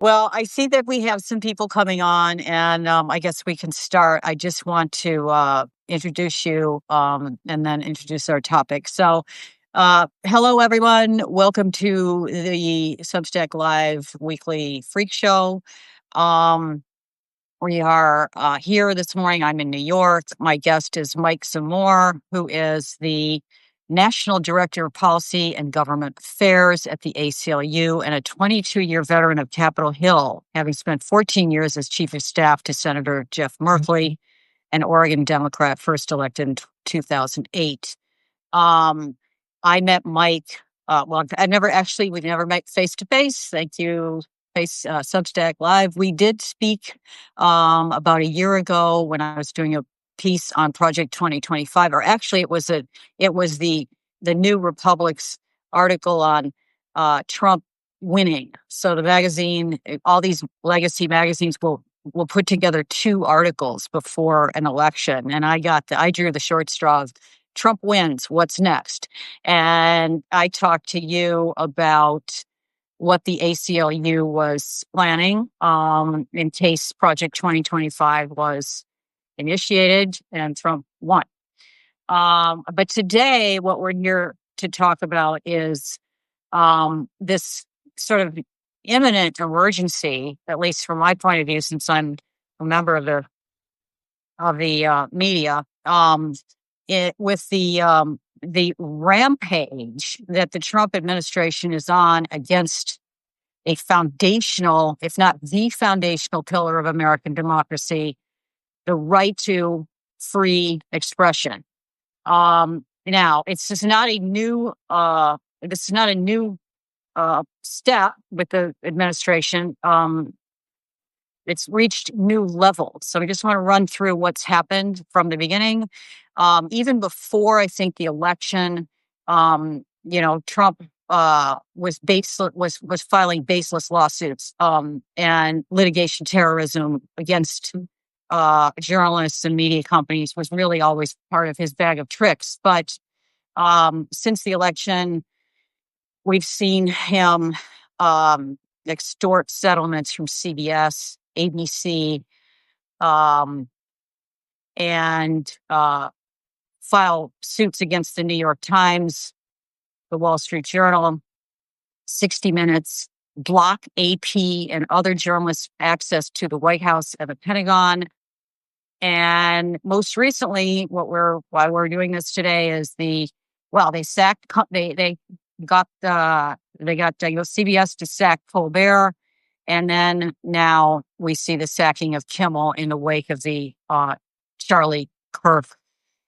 Well, I see that we have some people coming on, and I guess we can start. I just want to introduce you and then introduce our topic. So, hello, everyone. Welcome to the Substack Live weekly freak show. Um, we are here this morning. I'm in New York. My guest is Mike Zamore, who is the National Director of Policy and Government Affairs at the ACLU and a 22-year veteran of Capitol Hill, having spent 14 years as Chief of Staff to Senator Jeff Merkley, an Oregon Democrat first elected in 2008. I met Mike. We've never met face to face. Thank you, Substack Live. We did speak about a year ago when I was doing a piece on Project 2025, or actually, it was the New Republic's article on Trump winning. So the magazine, all these legacy magazines will put together two articles before an election, and I drew the short straw of Trump wins, what's next? And I talked to you about what the ACLU was planning in case Project 2025 was initiated and Trump won. But today, what we're here to talk about is this sort of imminent emergency, at least from my point of view, since I'm a member of the media, with the rampage that the Trump administration is on against a foundational, if not the foundational pillar of American democracy, the right to free expression. Now, this is not a new step with the administration. It's reached new levels. So I just want to run through what's happened from the beginning. Even before, I think, the election, Trump was filing baseless lawsuits and litigation terrorism against journalists and media companies was really always part of his bag of tricks. But since the election, we've seen him extort settlements from CBS, ABC, and file suits against the New York Times, the Wall Street Journal, 60 Minutes, block AP and other journalists' access to the White House and the Pentagon. And most recently, why we're doing this today is they got CBS to sack Colbert, and then now we see the sacking of Kimmel in the wake of the Charlie Kirk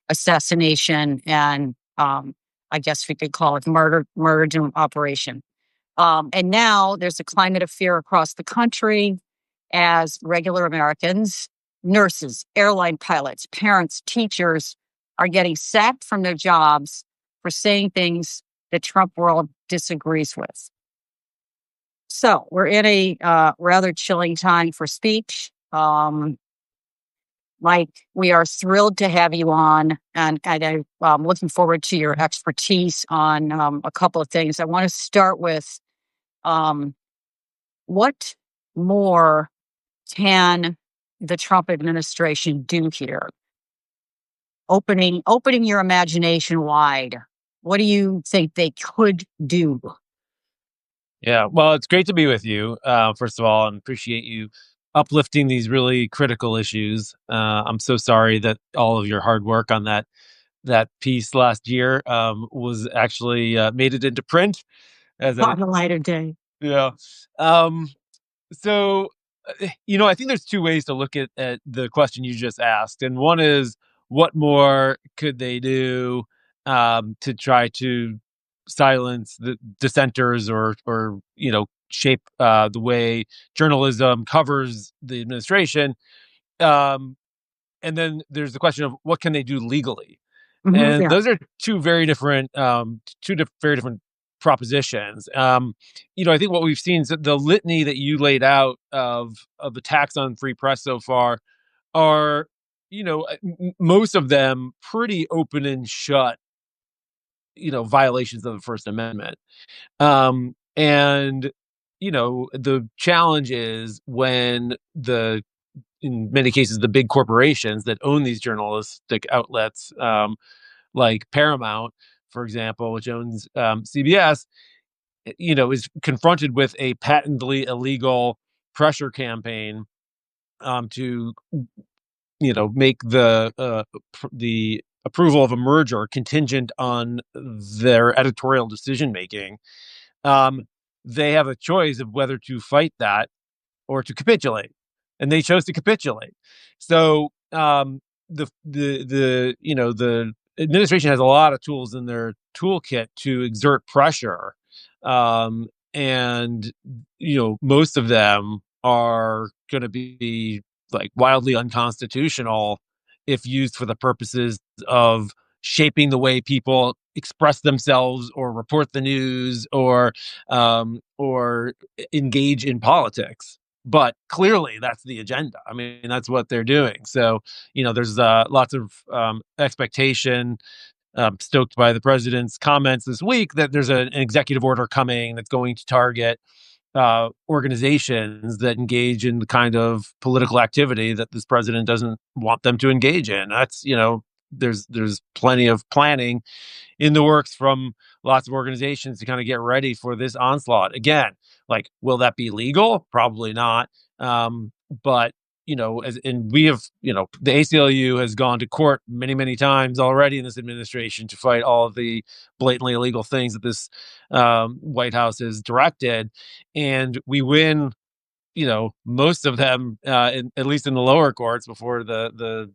assassination, and I guess we could call it murder operation. And now there's a climate of fear across the country as regular Americans, nurses, airline pilots, parents, teachers are getting sacked from their jobs for saying things the Trump world disagrees with. So we're in a rather chilling time for speech. Mike, we are thrilled to have you on, and I'm looking forward to your expertise on a couple of things. I want to start with what more can the Trump administration do here? Opening your imagination wide. What do you think they could do? Yeah, well, it's great to be with you, first of all, and appreciate you uplifting these really critical issues. I'm so sorry that all of your hard work on that piece last year was actually made it into print. On the lighter day. Yeah. So, I think there's two ways to look at the question you just asked. And one is, what more could they do to try to silence the dissenters or shape the way journalism covers the administration? And then there's the question of what can they do legally? And those are two very different propositions. I think what we've seen is that the litany that you laid out of attacks on free press so far are, most of them pretty open and shut, violations of the First Amendment. And the challenge is when in many cases, the big corporations that own these journalistic outlets, like Paramount, for example, which owns CBS, is confronted with a patently illegal pressure campaign to make the approval of a merger contingent on their editorial decision making. um, they have a choice of whether to fight that or to capitulate, and they chose to capitulate. So the administration has a lot of tools in their toolkit to exert pressure, and most of them are going to be like wildly unconstitutional if used for the purposes of shaping the way people express themselves or report the news or engage in politics. But clearly, that's the agenda. I mean, that's what they're doing. So, there's lots of expectation stoked by the president's comments this week that there's an executive order coming that's going to target organizations that engage in the kind of political activity that this president doesn't want them to engage in. That's there's plenty of planning in the works from lots of organizations to kind of get ready for this onslaught. Again, like, will that be legal? Probably not. But and we have, the ACLU has gone to court many, many times already in this administration to fight all of the blatantly illegal things that this White House has directed, and we win. Most of them, at least in the lower courts, before the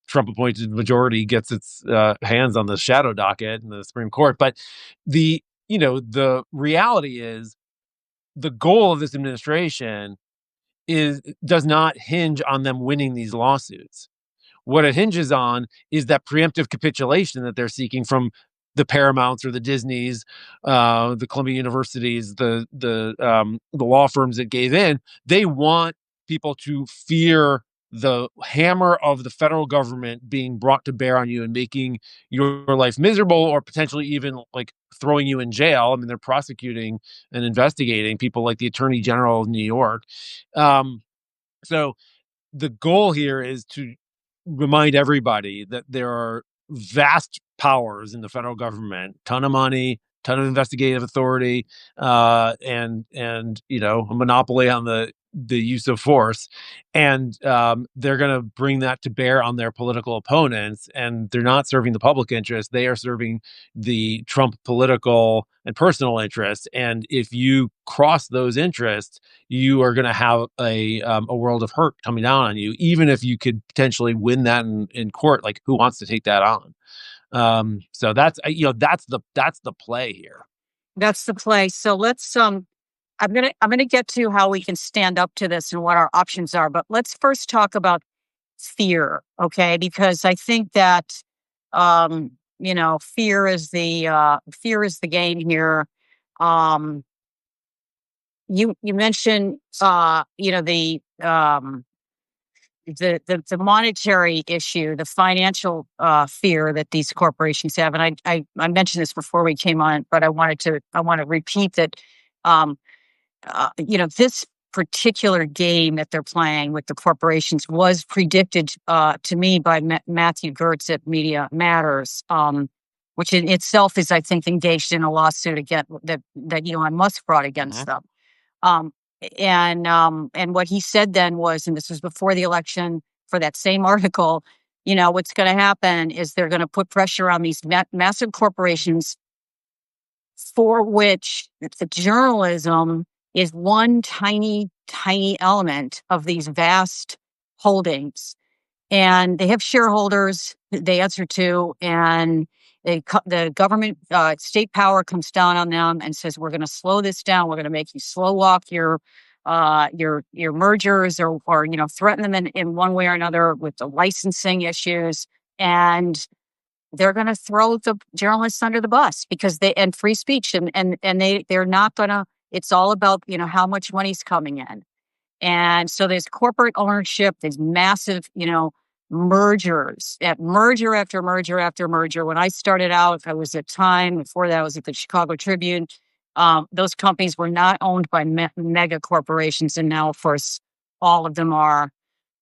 Trump appointed majority gets its hands on the shadow docket in the Supreme Court. But the reality is the goal of this administration does not hinge on them winning these lawsuits. What it hinges on is that preemptive capitulation that they're seeking from the Paramounts or the Disneys, the Columbia Universities, the law firms that gave in. They want people to fear the hammer of the federal government being brought to bear on you and making your life miserable, or potentially even like throwing you in jail. I mean, they're prosecuting and investigating people like the Attorney General of New York. So the goal here is to remind everybody that there are vast powers in the federal government, ton of money, ton of investigative authority, and a monopoly on the use of force, and they're going to bring that to bear on their political opponents. And they're not serving the public interest; they are serving the Trump political and personal interests. And if you cross those interests, you are going to have a world of hurt coming down on you, even if you could potentially win that in court. Like, who wants to take that on? So that's the play here. That's the play. So let's I'm gonna get to how we can stand up to this and what our options are, but let's first talk about fear, okay? Because I think that fear is the game here. Um, you mentioned the monetary issue, the financial fear that these corporations have, and I mentioned this before we came on, but I want to repeat that. Um, this particular game that they're playing with the corporations was predicted to me by Matthew Gertz at Media Matters, which in itself is, I think, engaged in a lawsuit against that Elon Musk brought against them. Um, and what he said then was, and this was before the election, for that same article, what's going to happen is they're going to put pressure on these massive corporations for which the journalism is one tiny, tiny element of these vast holdings. And they have shareholders that they answer to, and the government, state power comes down on them and says, we're going to slow this down. We're going to make you slow walk your mergers, or threaten them in one way or another with the licensing issues. And they're going to throw the journalists under the bus because and free speech, and they're not going to. It's all about how much money's coming in, and so there's corporate ownership. There's massive mergers, at merger after merger after merger. When I started out, I was at Time. Before that, I was at the Chicago Tribune. Those companies were not owned by mega corporations, and now, of course, all of them are.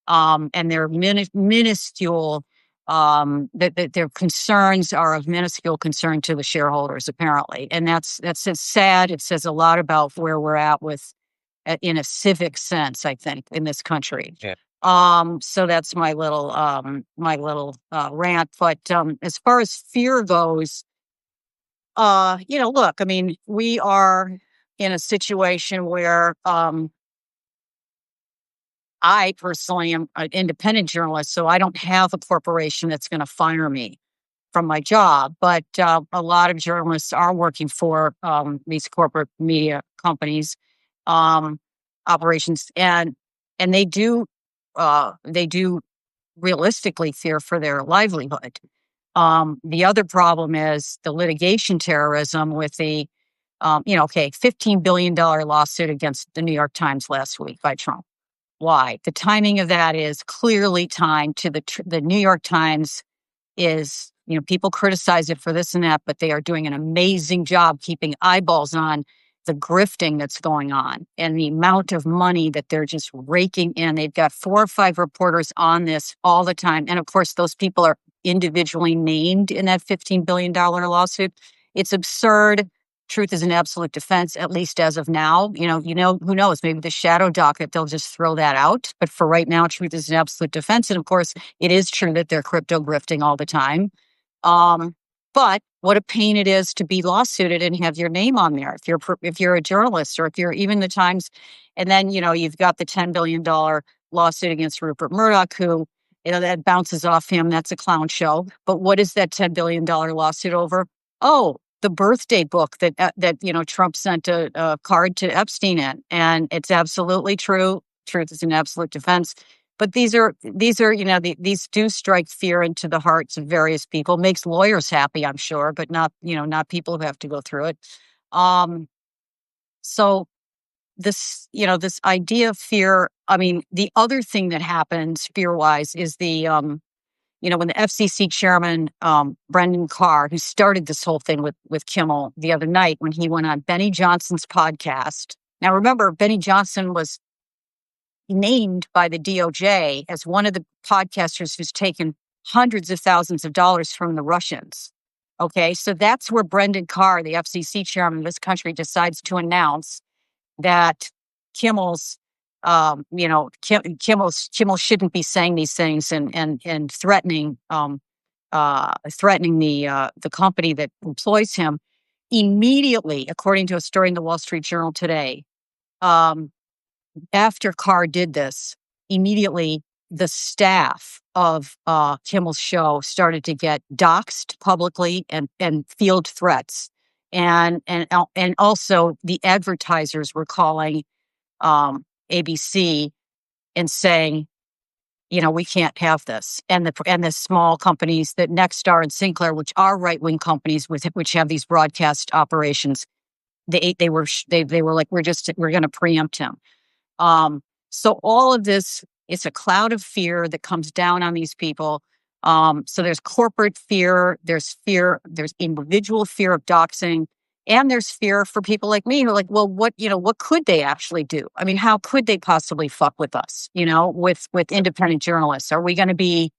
And they're minuscule. That their concerns are of minuscule concern to the shareholders, apparently, and that's sad. It says a lot about where we're at with, in a civic sense, I think, in this country. Yeah. So that's my little rant. But as far as fear goes, look, I mean, we are in a situation where I personally am an independent journalist, so I don't have a corporation that's going to fire me from my job. But a lot of journalists are working for these corporate media companies, um, operations, and they do realistically fear for their livelihood. The other problem is the litigation terrorism with the, $15 billion lawsuit against the New York Times last week by Trump. Why? The timing of that is clearly timed to the New York Times is, people criticize it for this and that, but they are doing an amazing job keeping eyeballs on the grifting that's going on and the amount of money that they're just raking in. They've got 4 or 5 reporters on this all the time. And of course, those people are individually named in that $15 billion lawsuit. It's absurd. Truth is an absolute defense, at least as of now. Who knows? Maybe the shadow docket, they'll just throw that out. But for right now, truth is an absolute defense. And of course, it is true that they're crypto grifting all the time. But what a pain it is to be lawsuited and have your name on there if you're a journalist or if you're even the Times. And then, you've got the $10 billion lawsuit against Rupert Murdoch, who, that bounces off him. That's a clown show. But what is that $10 billion lawsuit over? Oh, the birthday book that Trump sent a card to Epstein in. And it's absolutely true. Truth is an absolute defense. But these these do strike fear into the hearts of various people. Makes lawyers happy, I'm sure, but not people who have to go through it. So this idea of fear. I mean, the other thing that happens fear-wise is when the FCC chairman, Brendan Carr, who started this whole thing with Kimmel the other night when he went on Benny Johnson's podcast. Now, remember, Benny Johnson was named by the DOJ as one of the podcasters who's taken hundreds of thousands of dollars from the Russians. Okay, so that's where Brendan Carr, the FCC chairman of this country, decides to announce that Kimmel's, Kimmel shouldn't be saying these things and threatening the company that employs him. Immediately, according to a story in the Wall Street Journal today, after Carr did this, immediately the staff of Kimmel's show started to get doxxed publicly and field threats. And also the advertisers were calling ABC and saying, we can't have this. And the small companies that Nexstar and Sinclair, which are right-wing companies which have these broadcast operations, they were like, we're going to preempt him. So all of this, it's a cloud of fear that comes down on these people. So there's corporate fear, there's individual fear of doxing, and there's fear for people like me who are like, well, what could they actually do? I mean, how could they possibly fuck with us, with independent journalists? Are we going to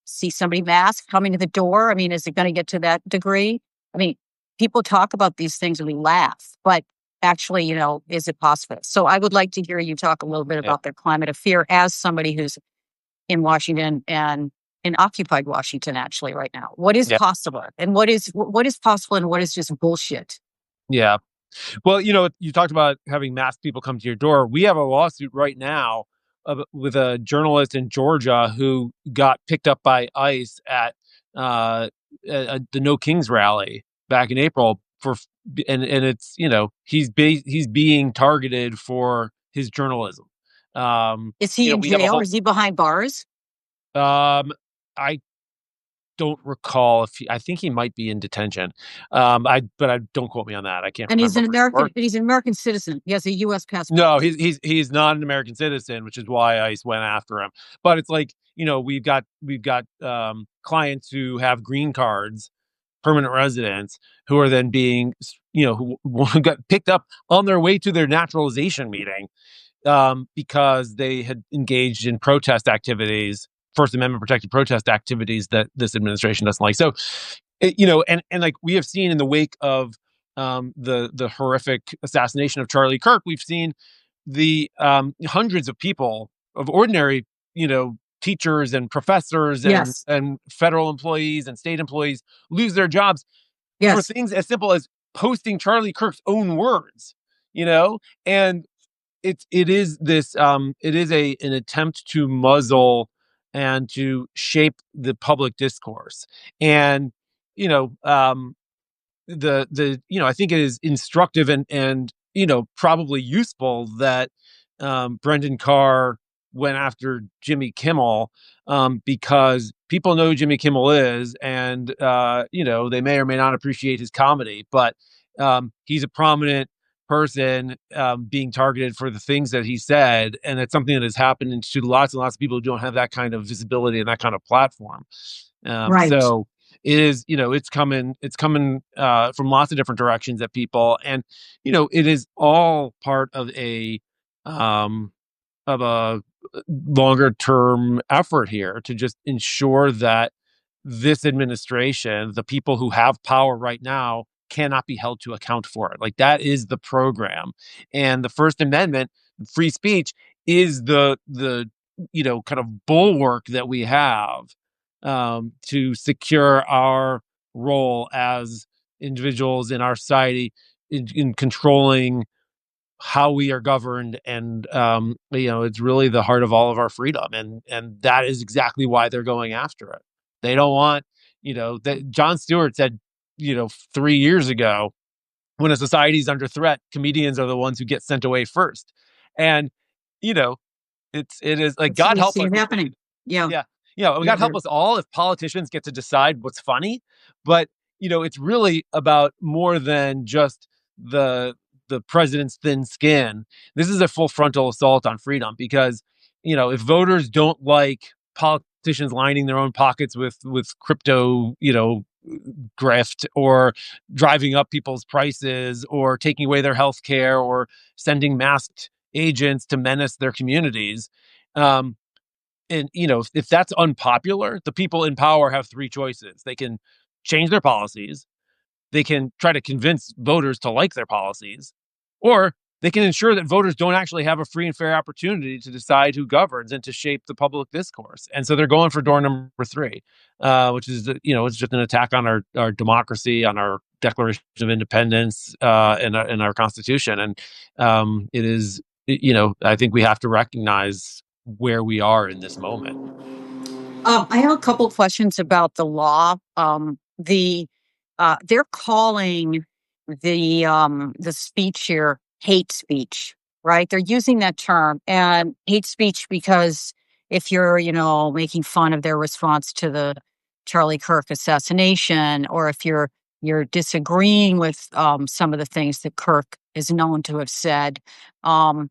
see somebody masked coming to the door? I mean, is it going to get to that degree? I mean, people talk about these things and we laugh, but actually, is it possible? So I would like to hear you talk a little bit about the climate of fear as somebody who's in Washington and in occupied Washington actually right now. What is possible and what is possible and what is just bullshit? Yeah. Well, you talked about having masked people come to your door. We have a lawsuit right now with a journalist in Georgia who got picked up by ICE at the No Kings rally back in April and it's he's being targeted for his journalism. Is he in jail? Is he behind bars? I don't recall I think he might be in detention. But I don't quote me on that. I can't. And remember. He's an American citizen. He has a U.S. passport. No, he's not an American citizen, which is why ICE went after him. But it's like, we've got clients who have green cards, permanent residents, who are then being who got picked up on their way to their naturalization meeting because they had engaged in protest activities, First Amendment protected protest activities that this administration doesn't like. So, and like we have seen in the wake of the horrific assassination of Charlie Kirk, we've seen the hundreds of people, of ordinary, teachers and professors and Yes. federal employees and state employees lose their jobs for Yes. things as simple as posting Charlie Kirk's own words, and it is an attempt to muzzle and to shape the public discourse. And you know I think it is instructive and probably useful that Brendan Carr went after Jimmy Kimmel, because people know who Jimmy Kimmel is, and they may or may not appreciate his comedy, but he's a prominent person being targeted for the things that he said, and it's something that has happened to lots and lots of people who don't have that kind of visibility and that kind of platform. Right. So it is, it's coming from lots of different directions at people, and it is all part um, of a longer term effort here to just ensure that this administration, the people who have power right now, cannot be held to account for it. Like, that is the program. And the First Amendment, free speech, is the kind of bulwark that we have to secure our role as individuals in our society in controlling how we are governed. And it's really the heart of all of our freedom, and that is exactly why they're going after it. They don't want, that Jon Stewart said, 3 years ago, when a society is under threat, comedians are the ones who get sent away first. And you know it is like, God We help see us it if happening. Yeah. yeah. We Yeah. got to help us all if politicians get to decide what's funny. But, it's really about more than just the president's thin skin. This is a full frontal assault on freedom, because, if voters don't like politicians lining their own pockets with crypto, grift, or driving up people's prices, or taking away their health care, or sending masked agents to menace their communities, um, and if that's unpopular, the people in power have three choices. They can change their policies, they can try to convince voters to like their policies, or they can ensure that voters don't actually have a free and fair opportunity to decide who governs and to shape the public discourse. And so they're going for door number three, which is, it's just an attack on our democracy, on our Declaration of Independence, and our Constitution. And it is, I think we have to recognize where we are in this moment. I have a couple questions about the law. They're calling the speech here hate speech, right? They're using that term, and hate speech because if you're, making fun of their response to the Charlie Kirk assassination, or if you're disagreeing with some of the things that Kirk is known to have said, um,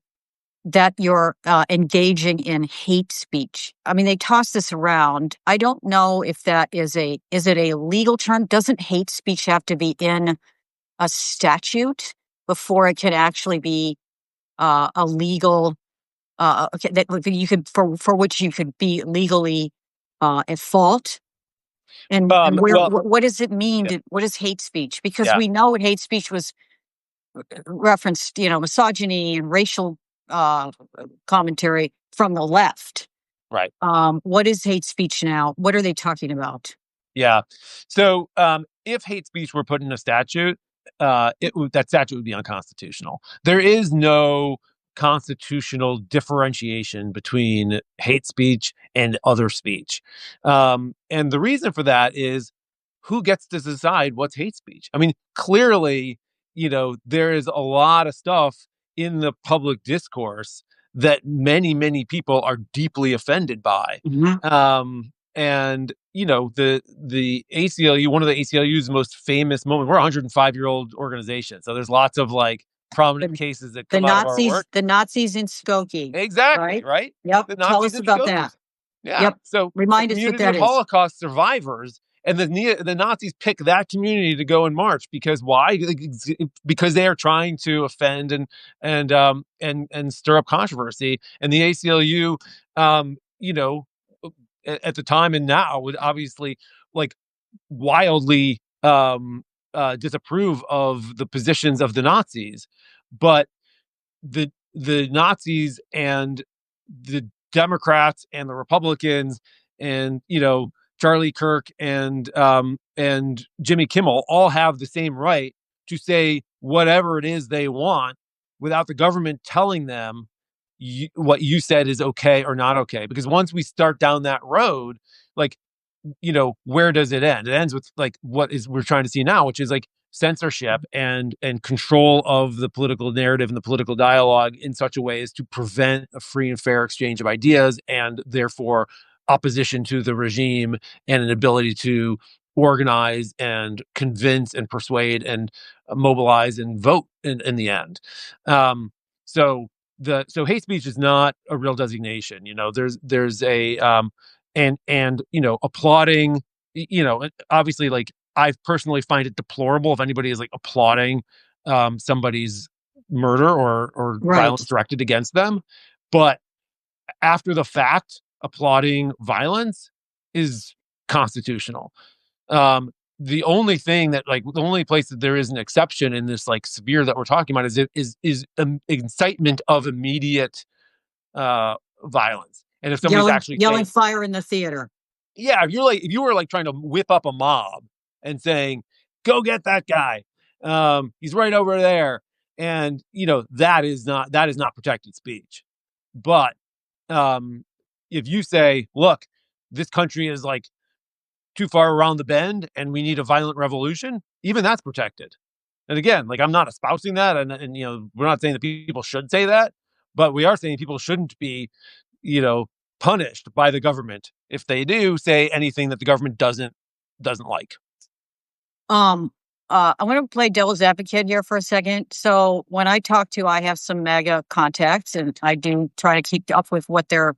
that you're engaging in hate speech. I mean, they toss this around. I don't know if that is it a legal term? Doesn't hate speech have to be in a statute before it can actually be a legal, okay, that you could, for which you could be legally at fault? And Well, what does it mean? yeah, What is hate speech? Because yeah, we know what hate speech was referenced, misogyny and racial uh, commentary from the left. right. What is hate speech now? What are they talking about? Yeah. So, if hate speech were put in a statute, that statute would be unconstitutional. There is no constitutional differentiation between hate speech and other speech, and the reason for that is, who gets to decide what's hate speech? I mean, clearly, there is a lot of stuff in the public discourse that many, many people are deeply offended by. Mhm. And the ACLU, one of the ACLU's most famous moments. We're a 105-year-old organization, so there's lots of like prominent The, cases that the come out of our Nazis, work. the Nazis in Skokie, Exactly, right? right. Yep. The Tell Nazis us and about that. Skokies. Yeah. Yep. So a Remind us what community that of is. Holocaust survivors And the Nazis pick that community to go and march because why? Because they are trying to offend and stir up controversy. And the ACLU, you know, at the time and now would obviously like wildly disapprove of the positions of the Nazis, but the Nazis and the Democrats and the Republicans and Charlie Kirk and Jimmy Kimmel all have the same right to say whatever it is they want without the government telling them what you said is okay or not okay. Because once we start down that road, like where does it end? It ends with like what is we're trying to see now, which is like censorship and control of the political narrative and the political dialogue in such a way as to prevent a free and fair exchange of ideas and therefore opposition to the regime and an ability to organize and convince and persuade and mobilize and vote in the end. Um, so so hate speech is not a real designation. There's a and applauding, obviously, like I personally find it deplorable if anybody is like applauding somebody's murder or Right. violence directed against them, but after the fact applauding violence is constitutional. The only thing that like the only place that there is an exception in this like sphere that we're talking about is incitement of immediate violence. And if somebody's actually Yelling saying, fire in the theater. yeah, if you were like trying to whip up a mob and saying, "Go get that guy, he's right over there," and that is not protected speech. But um, if you say, "Look, this country is like too far around the bend, and we need a violent revolution," even that's protected. And again, like I'm not espousing that, and we're not saying that people should say that, but we are saying people shouldn't be you know, punished by the government if they do say anything that the government doesn't like. Um, I want to play devil's advocate here for a second. So when I have some MAGA contacts, and I do try to keep up with the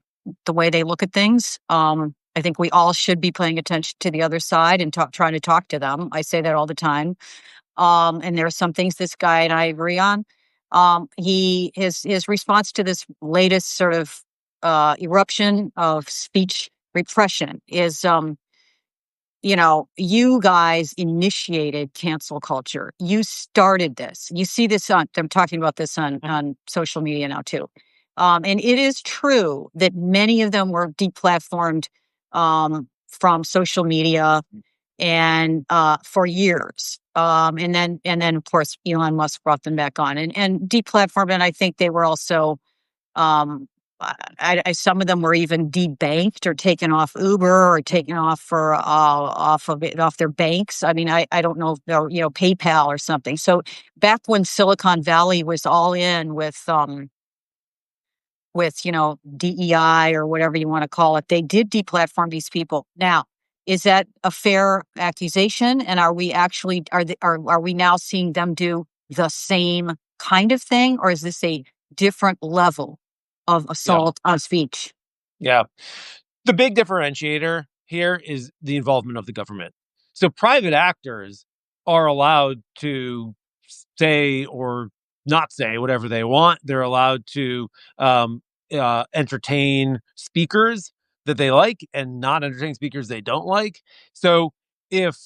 way they look at things. I think we all should be paying attention to the other side and trying to talk to them. I say that all the time. And there are some things this guy and I agree on. His response to this latest sort of eruption of speech repression is, you guys initiated cancel culture. You started this. You see this I'm talking about this on social media now too. And it is true that many of them were deplatformed from social media and for years. And then of course Elon Musk brought them back on and deplatformed. And I think they were also um, some of them were even debanked or taken off Uber or taken off for off their banks. I mean, I don't know if they're PayPal or something. So back when Silicon Valley was all in with DEI or whatever you want to call it, they did deplatform these people. Now, is that a fair accusation? And are we actually are we now seeing them do the same kind of thing, or is this a different level of Yeah. assault on speech? Yeah. The big differentiator here is the involvement of the government. So private actors are allowed to say or not say whatever they want. They're allowed to entertain speakers that they like and not entertain speakers they don't like. So if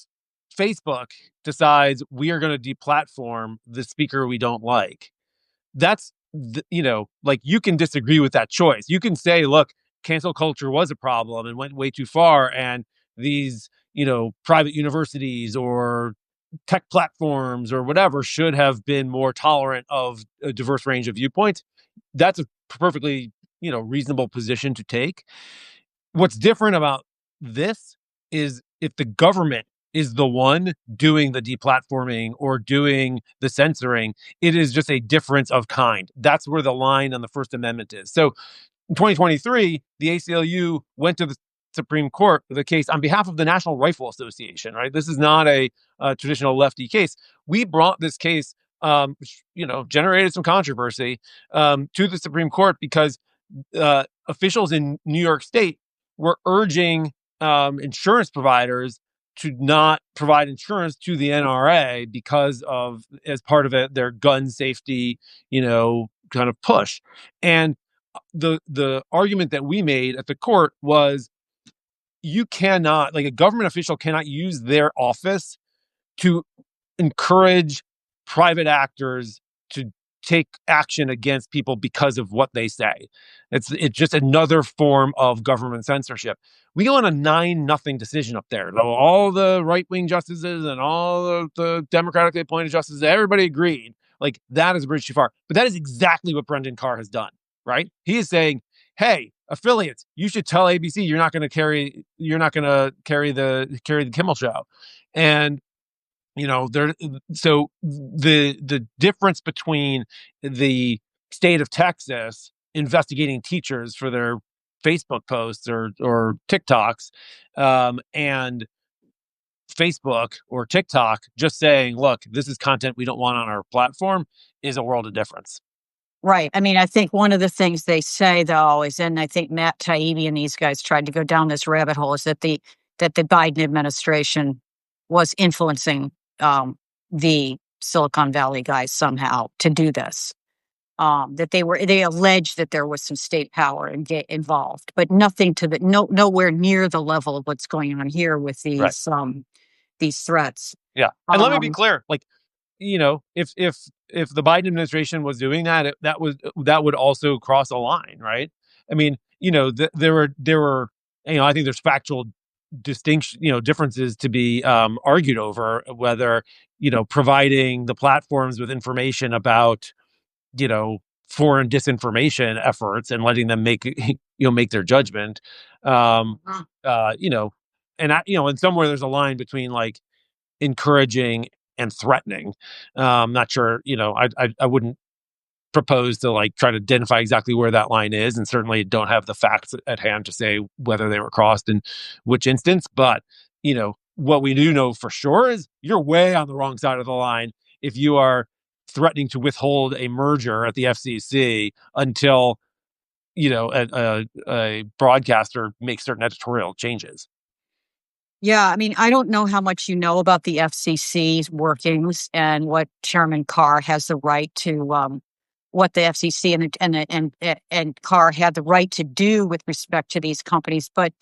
Facebook decides we are going to deplatform the speaker we don't like, that's like you can disagree with that choice. You can say, look, cancel culture was a problem and went way too far, and these private universities or tech platforms or whatever should have been more tolerant of a diverse range of viewpoints. That's a perfectly reasonable position to take. What's different about this is if the government is the one doing the deplatforming or doing the censoring, it is just a difference of kind. That's where the line on the First Amendment is. So in 2023, the ACLU went to the Supreme Court with a case on behalf of the National Rifle Association, right? This is not a traditional lefty case. We brought this case, which, generated some controversy to the Supreme Court because officials in New York State were urging insurance providers not provide insurance to the NRA because of, as part of it, their gun safety, kind of push. And the argument that we made at the court was, you cannot, like, a government official cannot use their office to encourage private actors to take action against people because of what they say. It's just another form of government censorship. We go on a 9-0 decision up there. All the right-wing justices and all the democratically appointed justices, everybody agreed. Like, that is a bridge too far. But that is exactly what Brendan Carr has done, right? He is saying, hey, affiliates, you should tell ABC you're not going to carry the Kimmel show. And so the difference between the state of Texas investigating teachers for their Facebook posts or TikToks, and Facebook or TikTok just saying, look, this is content we don't want on our platform, is a world of difference. Right. I mean, I think one of the things they say, though, is, and I think Matt Taibbi and these guys tried to go down this rabbit hole, is that the Biden administration was influencing the Silicon Valley guys somehow to do this. That they alleged that there was some state power involved, but nothing nowhere near the level of what's going on here with these threats. Yeah. And let me be clear, like, if the Biden administration was doing that, that would also cross a line, right? I mean, there were, I think there's factual differences to be argued over whether, providing the platforms with information about, foreign disinformation efforts and letting them make their judgment, and somewhere there's a line between, like, encouraging and threatening. Not sure, I wouldn't propose to, like, try to identify exactly where that line is, and certainly don't have the facts at hand to say whether they were crossed in which instance. But, what we do know for sure is you're way on the wrong side of the line if you are threatening to withhold a merger at the FCC until, a broadcaster makes certain editorial changes. Yeah, I mean, I don't know how much you know about the FCC's workings and what Chairman Carr has the right to, what the FCC and Carr had the right to do with respect to these companies. But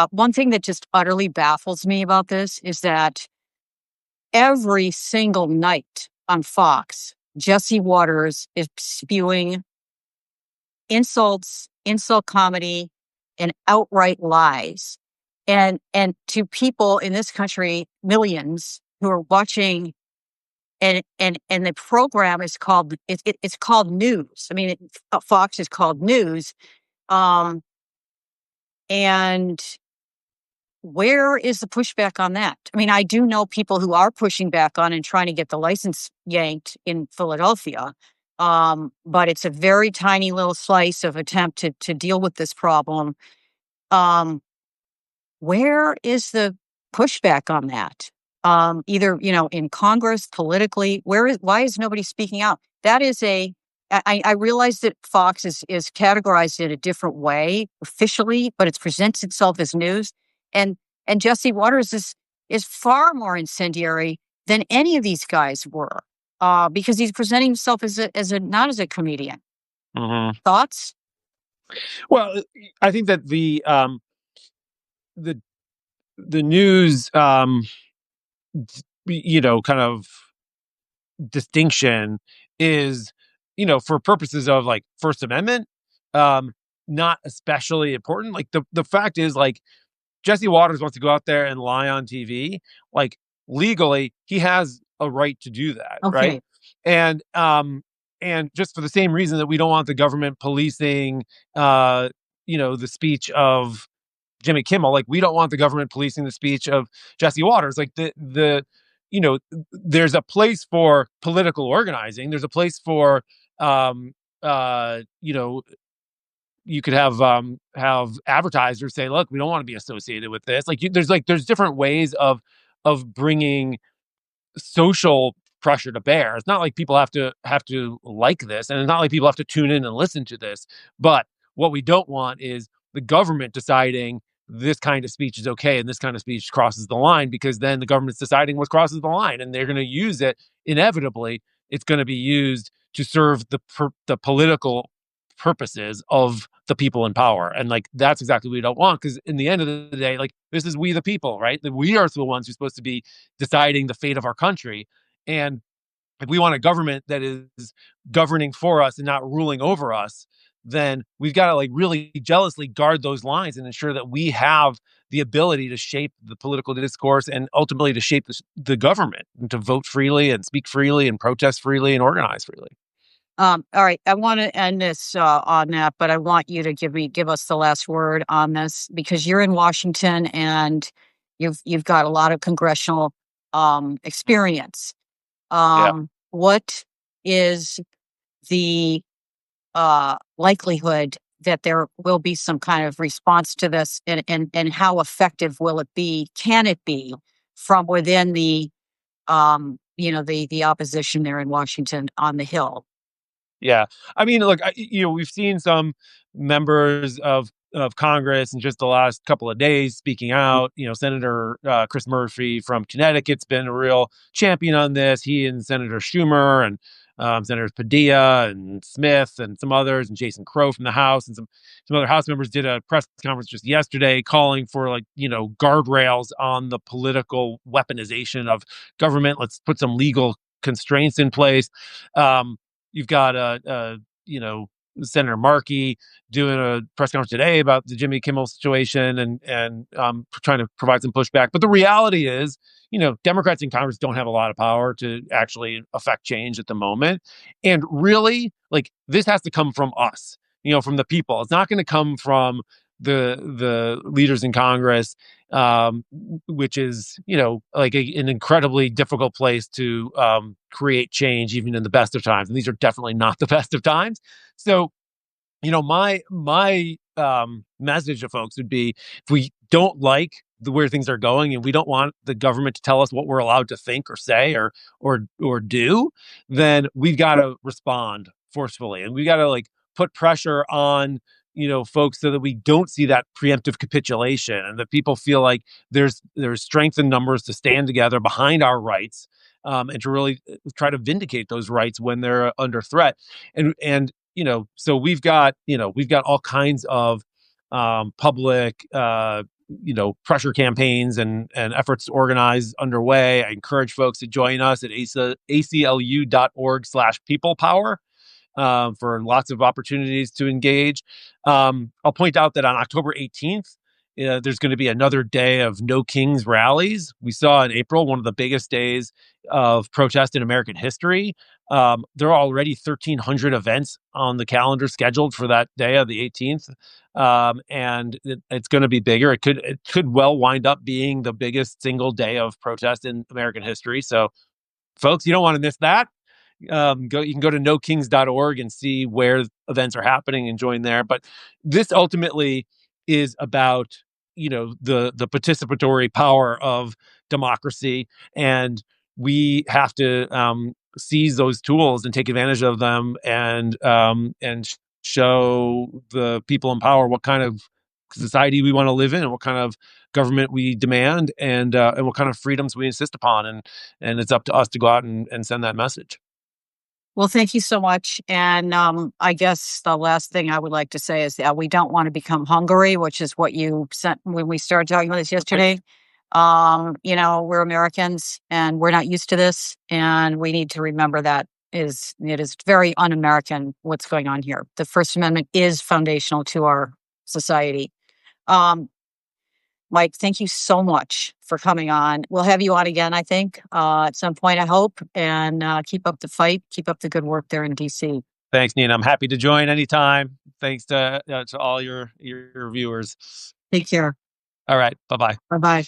one thing that just utterly baffles me about this is that every single night on Fox, Jesse Waters is spewing insults, insult comedy, and outright lies. And to people in this country, millions who are watching, and the program is called, it's called news. I mean, Fox is called news. And where is the pushback on that? I mean, I do know people who are pushing back on and trying to get the license yanked in Philadelphia. But it's a very tiny little slice of attempt to deal with this problem. Where is the pushback on that? Either, in Congress, politically, why is nobody speaking out? That is I realize that Fox is categorized in a different way officially, but it presents itself as news. And Jesse Waters is far more incendiary than any of these guys were, because he's presenting himself not as a comedian. Mm-hmm. Thoughts? Well, I think that the news, kind of distinction is, for purposes of, like, First Amendment, not especially important. Like, the fact is, like, Jesse Waters wants to go out there and lie on TV. Like, legally, he has a right to do that, Okay. right? And just for the same reason that we don't want the government policing, the speech of Jimmy Kimmel, like, we don't want the government policing the speech of Jesse Waters. Like, there's a place for political organizing. There's a place for, you could have advertisers say, look, we don't want to be associated with this. Like, there's different ways of bringing social pressure to bear. It's not like people have to like this, and it's not like people have to tune in and listen to this. But what we don't want is the government deciding this kind of speech is okay and this kind of speech crosses the line, because then the government's deciding what crosses the line, and they're going to use it. Inevitably, it's going to be used to serve the political purposes of the people in power. And like, that's exactly what we don't want, because in the end of the day, like, this is we the people, right? That we are the ones who's supposed to be deciding the fate of our country. And if we want a government that is governing for us and not ruling over us, then we've got to like really jealously guard those lines and ensure that we have the ability to shape the political discourse and ultimately to shape the government, and to vote freely and speak freely and protest freely and organize freely. All right, I want to end this on that, but I want you to give us the last word on this, because you're in Washington and you've got a lot of congressional experience. Yeah. What is the likelihood that there will be some kind of response to this, and how effective will it be? Can it be from within the the opposition there in Washington on the Hill? Yeah. I mean, look, we've seen some members of Congress in just the last couple of days speaking out. Senator Chris Murphy from Connecticut's been a real champion on this. He and Senator Schumer and Senators Padilla and Smith and some others, and Jason Crow from the House, and some other House members did a press conference just yesterday calling for, like, guardrails on the political weaponization of government. Let's put some legal constraints in place. Um, You've got Senator Markey doing a press conference today about the Jimmy Kimmel situation, and trying to provide some pushback. But the reality is, Democrats in Congress don't have a lot of power to actually affect change at the moment. And really, like, this has to come from us, from the people. It's not going to come from the leaders in Congress, which is, like an incredibly difficult place to create change, even in the best of times. And these are definitely not the best of times. So, my message to folks would be, if we don't like where things are going and we don't want the government to tell us what we're allowed to think or say or do, then we've got to respond forcefully, and we got to, like, put pressure on folks, so that we don't see that preemptive capitulation, and that people feel like there's strength in numbers to stand together behind our rights, and to really try to vindicate those rights when they're under threat. And so we've got all kinds of public pressure campaigns and efforts to organize underway. I encourage folks to join us at aclu.org/people power for lots of opportunities to engage. I'll point out that on October 18th, there's going to be another day of No Kings rallies. We saw in April one of the biggest days of protest in American history. There are already 1,300 events on the calendar scheduled for that day of the 18th, and it's going to be bigger. It could well wind up being the biggest single day of protest in American history. So, folks, you don't want to miss that. You can go to nokings.org and see where events are happening and join there. But this ultimately is about, the participatory power of democracy, and we have to seize those tools and take advantage of them, and show the people in power what kind of society we want to live in, and what kind of government we demand, and what kind of freedoms we insist upon. And it's up to us to go out and send that message. Well, thank you so much. And I guess the last thing I would like to say is that we don't want to become Hungary, which is what you said when we started talking about this yesterday. We're Americans and we're not used to this. And we need to remember that it is very un-American what's going on here. The First Amendment is foundational to our society. Um, Mike, thank you so much for coming on. We'll have you on again, I think, at some point, I hope. And keep up the fight. Keep up the good work there in DC. Thanks, Nina. I'm happy to join anytime. Thanks to all your viewers. Take care. All right. Bye bye. Bye bye.